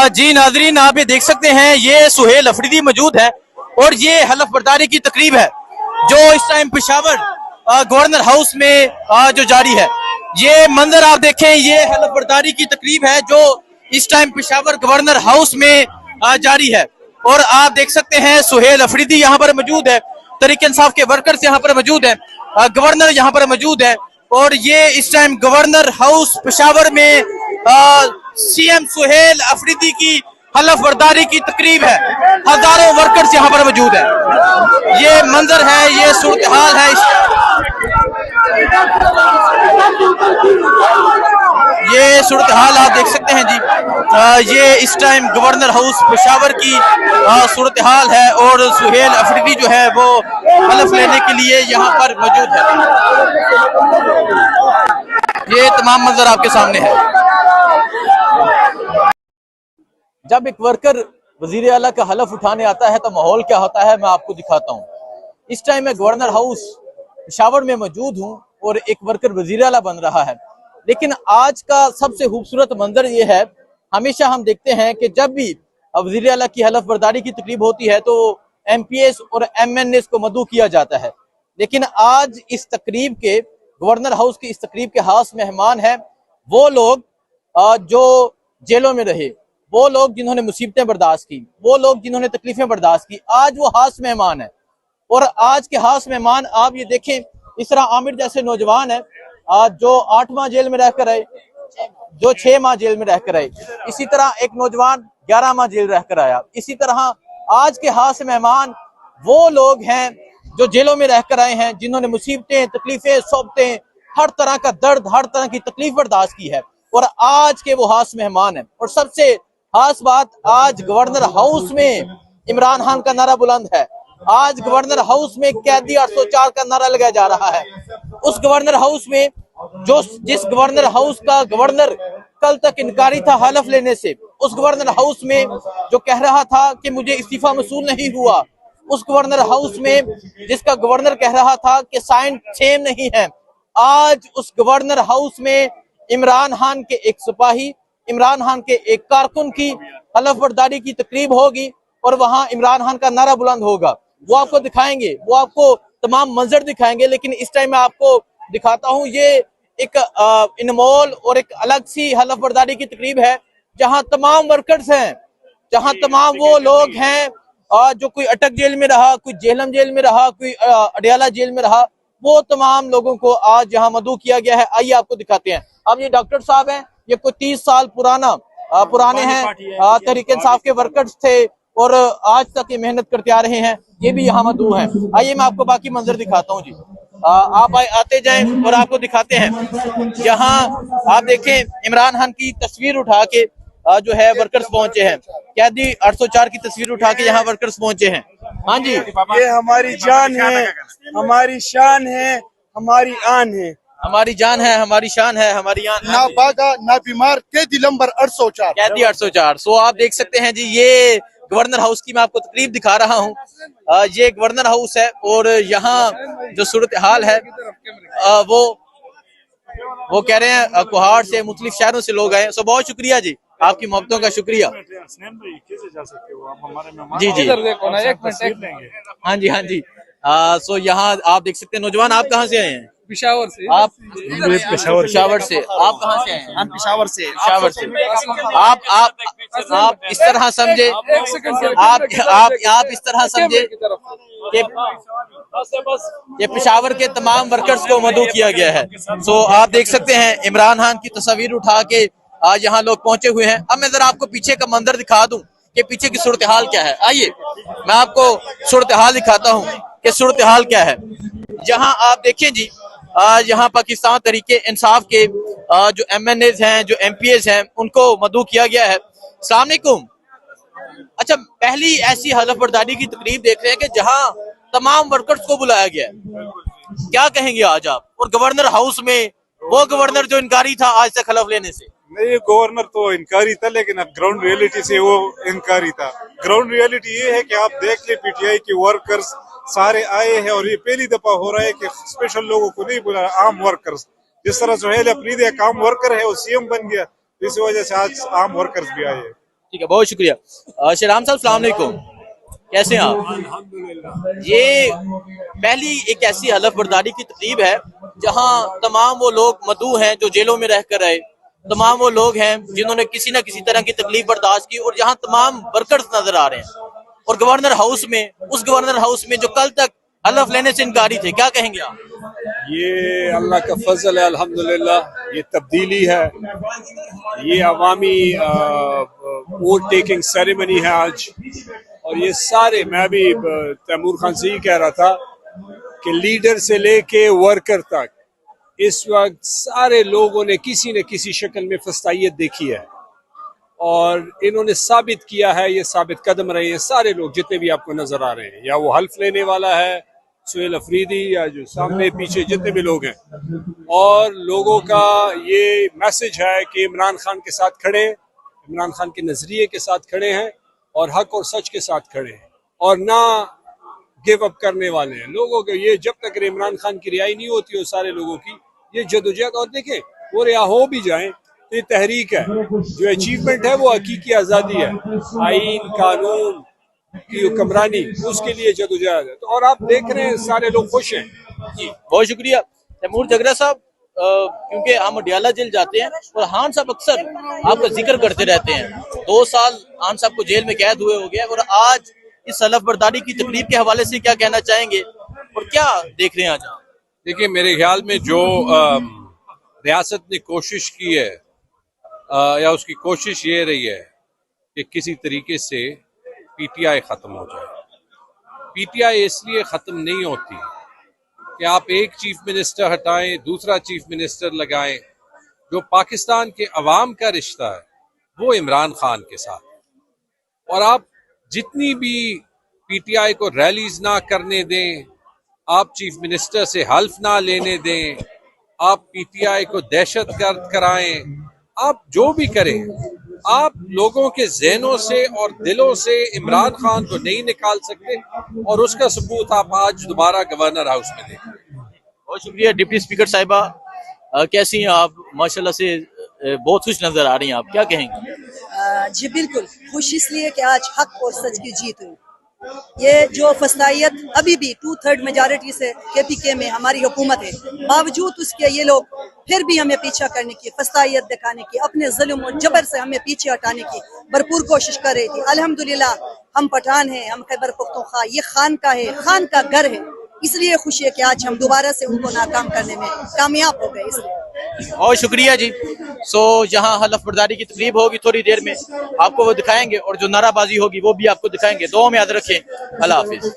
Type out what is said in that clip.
जी नाजरीन, आप ये देख सकते हैं, ये सुहेल अफरीदी मौजूद है और ये हलफ बर्दारी की तकरीब है जो इस टाइम पेशावर गवर्नर हाउस में जो जारी है। ये मंजर आप देखें, ये हलफ बर्दारी की तकरीब है जो इस टाइम पेशावर गवर्नर हाउस में जारी है। और आप देख सकते हैं सुहेल अफरीदी यहाँ पर मौजूद है, तरीके इंसाफ के वर्कर्स यहाँ पर मौजूद है, गवर्नर यहाँ पर मौजूद है। और ये इस टाइम गवर्नर हाउस पेशावर में सीएम सुहेल अफरीदी की हलफ बर्दारी की तकरीब है। हजारों वर्कर्स यहाँ पर मौजूद है। ये मंजर है, ये सूरत हाल है। ये सूरत हाल आप देख सकते हैं जी। ये इस टाइम गवर्नर हाउस पेशावर की सूरत हाल है और सुहेल अफरीदी जो है वो हलफ लेने के लिए यहाँ पर मौजूद है। ये तमाम मंजर आपके सामने है। जब एक वर्कर वजीर आला का हलफ उठाने आता है तो माहौल क्या होता है, मैं आपको दिखाता हूँ। इस टाइम मैं गवर्नर हाउस पेशावर में मौजूद हूँ और एक वर्कर वजीर आला बन रहा है। लेकिन आज का सबसे खूबसूरत मंजर ये है, हमेशा हम देखते हैं कि जब भी वजीर आला की हलफ बर्दारी की तकरीब होती है तो MPs और MNAs को मदऊ किया जाता है। लेकिन आज इस तकरीब के, गवर्नर हाउस की इस तकरीब के खास मेहमान हैं वो लोग जो जेलों में रहे, वो लोग जिन्होंने मुसीबतें बर्दाश्त की, वो लोग जिन्होंने तकलीफें बर्दाश्त की, आज वो खास मेहमान है। और आज के खास मेहमान आप ये देखें, इस तरह आमिर जैसे नौजवान है जो 8 माह जेल में रहकर आए, जो 6 माह जेल में रहकर आए। इसी तरह एक नौजवान 11 माह जेल रहकर आया। इसी तरह आज के खास मेहमान वो लोग हैं जो जेलों में रहकर आए हैं, जिन्होंने मुसीबतें, तकलीफें, सोबतें, हर तरह का दर्द, हर तरह की तकलीफ बर्दाश्त की है और आज के वो खास मेहमान हैं। और सबसे खास बात, आज गवर्नर हाउस में इमरान खान का नारा बुलंद है। आज गवर्नर हाउस में कैदी 804 का नारा लगाया जा रहा है। उस गवर्नर हाउस में जिस गवर्नर हाउस का गवर्नर कल तक इनकारी था हलफ लेने से, उस गवर्नर हाउस में जो कह रहा था कि मुझे इस्तीफा मसूल नहीं हुआ, उस गवर्नर हाउस में जिसका गवर्नर कह रहा था कि साइन सेम नहीं है, आज उस गवर्नर हाउस में इमरान खान के एक सिपाही, इमरान खान के एक कारकुन की हलफ बर्दारी की तकरीब होगी और वहां इमरान खान का नारा बुलंद होगा। वो आपको दिखाएंगे, वो आपको तमाम मंजर दिखाएंगे। लेकिन इस टाइम मैं आपको दिखाता हूं, ये एक इनमोल और एक अलग सी हलफ बर्दारी की तकरीब है जहां तमाम वर्कर्स हैं, जहां तमाम वो लोग हैं जो कोई अटक जेल में रहा, कोई जेहलम जेल में रहा, कोई अडियाला जेल में रहा, वो तमाम लोगों को आज यहाँ मदऊ किया गया है। आइए आपको दिखाते हैं। अब ये डॉक्टर साहब हैं, ये कोई 30 साल पुराने हैं, तहरीके इंसाफ के वर्कर्स थे और आज तक ये मेहनत करते आ रहे हैं। ये भी यहाँ मदऊ हैं। आइए मैं आपको बाकी मंजर दिखाता हूँ जी। आप आते जाएं और आपको दिखाते हैं। यहाँ आप देखें, इमरान खान की तस्वीर उठा के जो है वर्कर्स पहुंचे हैं। कैदी 804 की तस्वीर उठा के यहाँ वर्कर्स पहुंचे हैं। हाँ जी, ये हमारी जान है, हमारी शान है, हमारी आन है, हमारी जान है, हमारी शान है, हमारी आन। ना भागा ना बीमार, कैदी नंबर 804, कैदी 804। सो आप देख सकते हैं जी, ये गवर्नर हाउस की मैं आपको तकरीब दिखा रहा हूँ। ये गवर्नर हाउस है और यहाँ जो सूरत हाल है वो कह रहे हैं कुहाड़ से, मुख्तलिफ शहरों से लोग आए। सो बहुत शुक्रिया जी, आपकी मोहब्बतों का शुक्रिया। जी जी, हाँ जी, हाँ जी। सो यहाँ आप देख सकते हैं नौजवान, आप कहाँ से आए हैं? पेशावर से। आप पेशावर से। आप कहाँ से आए हैं? हम पेशावर से। पेशावर से। आप इस तरह समझे, आप इस तरह समझे कि पेशावर के तमाम वर्कर्स को मदऊ किया गया है। सो आप देख सकते हैं इमरान खान की तस्वीर उठा के आज यहाँ लोग पहुंचे हुए हैं। अब मैं जरा आपको पीछे का मंजर दिखा दूं कि पीछे की सूरत हाल क्या है। आइए मैं आपको सूरत हाल दिखाता हूँ कि सूरत हाल क्या है। यहाँ आप देखिए जी, यहाँ पाकिस्तान तहरीके इंसाफ के जो MNAs हैं, जो MPs हैं, उनको मदऊ किया गया है। अस्सलाम वालेकुम। अच्छा, पहली ऐसी हलफ बर्दारी की तकरीब देख रहे हैं कि जहाँ तमाम वर्कर्स को बुलाया गया है, क्या कहेंगे आज आप? और गवर्नर हाउस में वो गवर्नर जो इनकारी था आज तक हलफ लेने से। नहीं, गवर्नर तो इनकारी था लेकिन अब ग्राउंड रियलिटी से वो इनकारी था। ग्राउंड रियलिटी ये है कि आप देख ले PTI के वर्कर्स सारे आए हैं और ये पहली दफा हो रहा है कि स्पेशल लोगों को नहीं बुलाया, आम वर्कर्स। जिस तरह सुहेल अफरीदी एक आम वर्कर है, वो CM बन गया, इस वजह से आज आम वर्कर्स भी आए हैं। ठीक है, बहुत शुक्रिया। शहराम साहब सलाम अलैकुम, कैसे हैं आप? ये पहली एक ऐसी हलफ बर्दारी की तकरीब है जहां तमाम वो लोग मदऊ हैं जो जेलों में रहकर रहे, तमाम वो लोग हैं जिन्होंने किसी न किसी तरह की तकलीफ बर्दाश्त की, और जहां तमाम वर्कर्स नजर आ रहे हैं। और गवर्नर हाउस में, उस गवर्नर हाउस में जो कल तक हलफ लेने से इनकारी थे, क्या कहेंगे आप? ये अल्लाह का फजल है, अल्हम्दुलिल्लाह। ये तब्दीली है, ये अवामी वोट टेकिंग सेरेमनी है आज। और ये सारे, मैं भी तैमूर खान से ही कह रहा था कि लीडर से लेके वर्कर तक इस वक्त सारे लोगों ने किसी न किसी शक्ल में फस्तायत देखी है, और इन्होंने साबित किया है, ये साबित कदम रहे हैं सारे लोग जितने भी आपको नजर आ रहे हैं, या वो हल्फ लेने वाला है सुहेल अफरीदी, या जो सामने पीछे जितने भी लोग हैं। और लोगों का ये मैसेज है कि इमरान खान के साथ खड़े, इमरान खान के नजरिए के साथ खड़े हैं, और हक और सच के साथ खड़े हैं, और ना गिव अप करने वाले हैं लोगों के। ये जब तक इमरान खान की रिहाई नहीं होती है सारे लोगों की, ये जदोजहद, और देखें वो रिहा हो भी जाए तो ये तहरीक है, जो अचीवमेंट है वो हकीकी आज़ादी है, आईन कानून की हुक्मरानी, उसके लिए जदोजहद है। तो और आप देख रहे हैं सारे लोग खुश हैं। जी, बहुत शुक्रिया तैमूर जगरा साहब। क्योंकि हम अडियाला जेल जाते हैं और खान साहब अक्सर आपका जिक्र करते रहते हैं। 2 साल खान साहब को जेल में कैद हुए हो गया, और आज इस हलफ बर्दारी की तकरीब के हवाले से क्या कहना चाहेंगे और क्या देख रहे हैं आज? देखिए, मेरे ख्याल में जो रियासत ने कोशिश की है, या उसकी कोशिश ये रही है कि किसी तरीके से पीटीआई खत्म हो जाए। पीटीआई इसलिए खत्म नहीं होती कि आप एक चीफ मिनिस्टर हटाएं, दूसरा चीफ मिनिस्टर लगाएं। जो पाकिस्तान के अवाम का रिश्ता है वो इमरान खान के साथ, और आप जितनी भी पीटीआई को रैलीज ना करने दें, आप चीफ मिनिस्टर से हल्फ ना लेने दें, आप पीटीआई को दहशतगर्द कराएं, आप जो भी करें, आप लोगों के ज़हनों से और दिलों से इमरान खान को नहीं निकाल सकते, और उसका सबूत आप आज दोबारा गवर्नर हाउस में देखें। बहुत शुक्रिया। डिप्टी स्पीकर साहिबा, कैसी हैं आप? माशाल्लाह से बहुत खुश नजर आ रही हैं आप, क्या कहेंगे? जी बिल्कुल खुश इसलिए कि आज हक और सच की जीत हुई। ये जो फसायत अभी भी 2/3 मेजॉरिटी से केपीके में हमारी हुकूमत है, बावजूद उसके ये लोग फिर भी हमें पीछा करने की, फसायत दिखाने की, अपने जुल्म और जबर से हमें पीछे हटाने की भरपूर कोशिश कर रही थी। अल्हम्दुलिल्लाह हम पठान हैं, हम खैबर पख्तूनख्वा, ये खान का है, खान का घर है, इसलिए खुशी है कि आज हम दोबारा से उनको नाकाम करने में कामयाब हो गए। इसलिए बहुत शुक्रिया जी। जहां हलफ बर्दारी की तकरीब होगी थोड़ी देर में आपको वो दिखाएंगे, और जो नाराबाजी होगी वो भी आपको दिखाएंगे। दुआ में याद रखें। अल्लाह हाफिज।